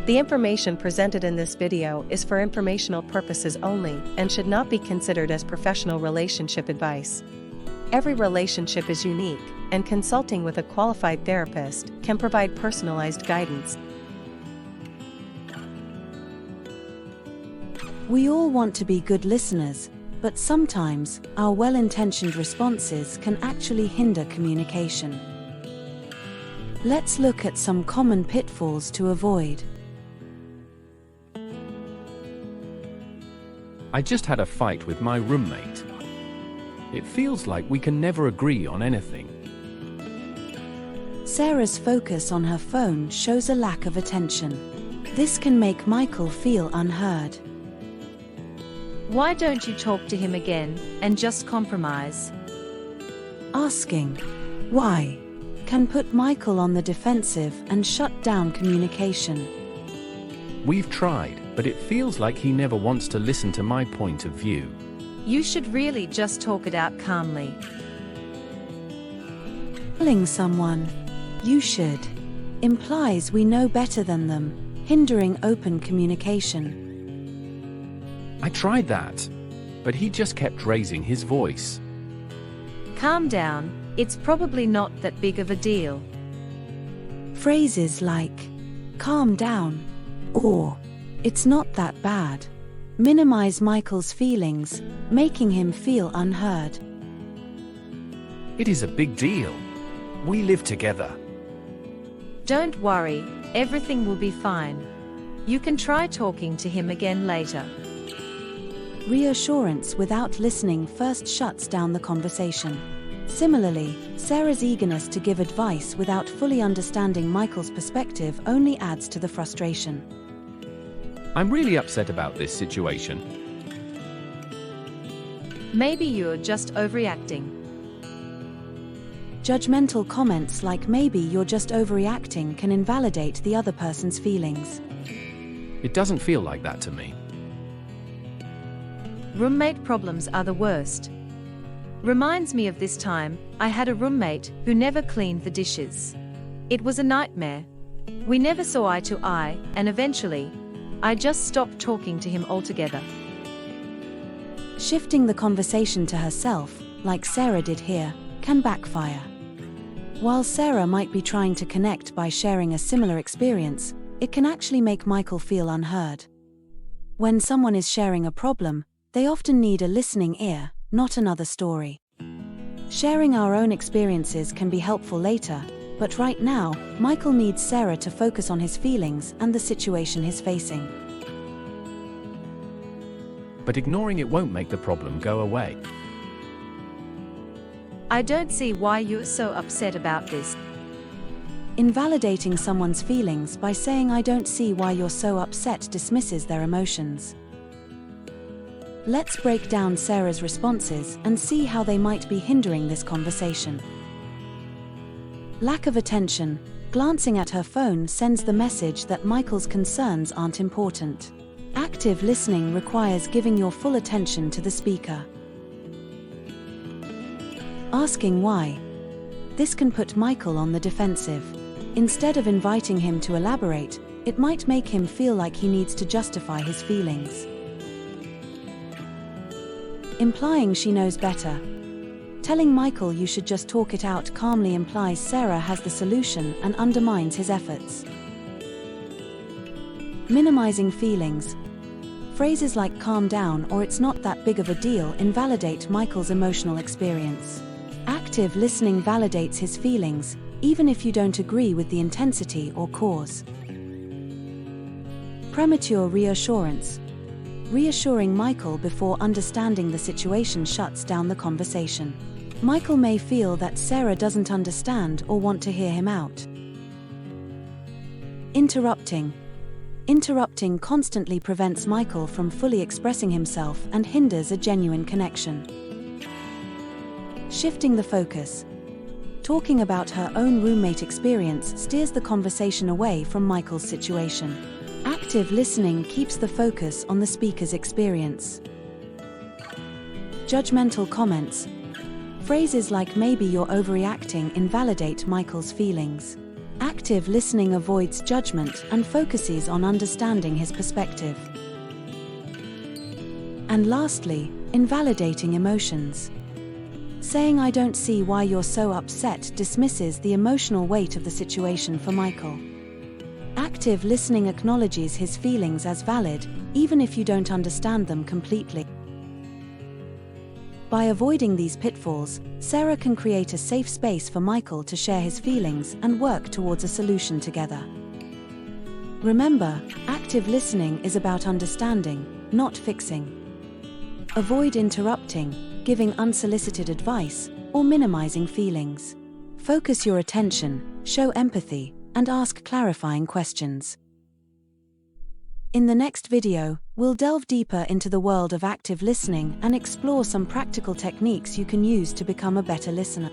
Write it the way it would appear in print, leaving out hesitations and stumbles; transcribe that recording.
The information presented in this video is for informational purposes only and should not be considered as professional relationship advice. Every relationship is unique, and consulting with a qualified therapist can provide personalized guidance. We all want to be good listeners, but sometimes our well-intentioned responses can actually hinder communication. Let's look at some common pitfalls to avoid. I just had a fight with my roommate. It feels like we can never agree on anything. Sarah's focus on her phone shows a lack of attention. This can make Michael feel unheard. Why don't you talk to him again and just compromise? Asking why can put Michael on the defensive and shut down communication. We've tried, but it feels like he never wants to listen to my point of view. You should really just talk it out calmly. Telling someone, "You should," implies we know better than them, hindering open communication. I tried that, but he just kept raising his voice. Calm down, it's probably not that big of a deal. Phrases like, "calm down," or "it's not that bad," minimize Michael's feelings, making him feel unheard. It is a big deal. We live together. Don't worry, everything will be fine. You can try talking to him again later. Reassurance without listening first shuts down the conversation. Similarly, Sarah's eagerness to give advice without fully understanding Michael's perspective only adds to the frustration. I'm really upset about this situation. Maybe you're just overreacting. Judgmental comments like "maybe you're just overreacting" can invalidate the other person's feelings. It doesn't feel like that to me. Roommate problems are the worst. Reminds me of this time, I had a roommate who never cleaned the dishes. It was a nightmare. We never saw eye to eye, and eventually, I just stopped talking to him altogether. Shifting the conversation to herself, like Sarah did here, can backfire. While Sarah might be trying to connect by sharing a similar experience, it can actually make Michael feel unheard. When someone is sharing a problem, they often need a listening ear, not another story. Sharing our own experiences can be helpful later, but right now, Michael needs Sarah to focus on his feelings and the situation he's facing. But ignoring it won't make the problem go away. I don't see why you're so upset about this. Invalidating someone's feelings by saying "I don't see why you're so upset" dismisses their emotions. Let's break down Sarah's responses and see how they might be hindering this conversation. Lack of attention. Glancing at her phone sends the message that Michael's concerns aren't important. Active listening requires giving your full attention to the speaker. Asking why. This can put Michael on the defensive. Instead of inviting him to elaborate, it might make him feel like he needs to justify his feelings. Implying she knows better. Telling Michael "you should just talk it out" calmly implies Sarah has the solution and undermines his efforts. Minimizing feelings. Phrases like "calm down" or "it's not that big of a deal" invalidate Michael's emotional experience. Active listening validates his feelings, even if you don't agree with the intensity or cause. Premature reassurance. Reassuring Michael before understanding the situation shuts down the conversation. Michael may feel that Sarah doesn't understand or want to hear him out. Interrupting. Interrupting constantly prevents Michael from fully expressing himself and hinders a genuine connection. Shifting the focus. Talking about her own roommate experience steers the conversation away from Michael's situation. Active listening keeps the focus on the speaker's experience. Judgmental comments. Phrases like "maybe you're overreacting" invalidate Michael's feelings. Active listening avoids judgment and focuses on understanding his perspective. And lastly, invalidating emotions. Saying "I don't see why you're so upset" dismisses the emotional weight of the situation for Michael. Active listening acknowledges his feelings as valid, even if you don't understand them completely. By avoiding these pitfalls, Sarah can create a safe space for Michael to share his feelings and work towards a solution together. Remember, active listening is about understanding, not fixing. Avoid interrupting, giving unsolicited advice, or minimizing feelings. Focus your attention, show empathy, and ask clarifying questions. In the next video, we'll delve deeper into the world of active listening and explore some practical techniques you can use to become a better listener.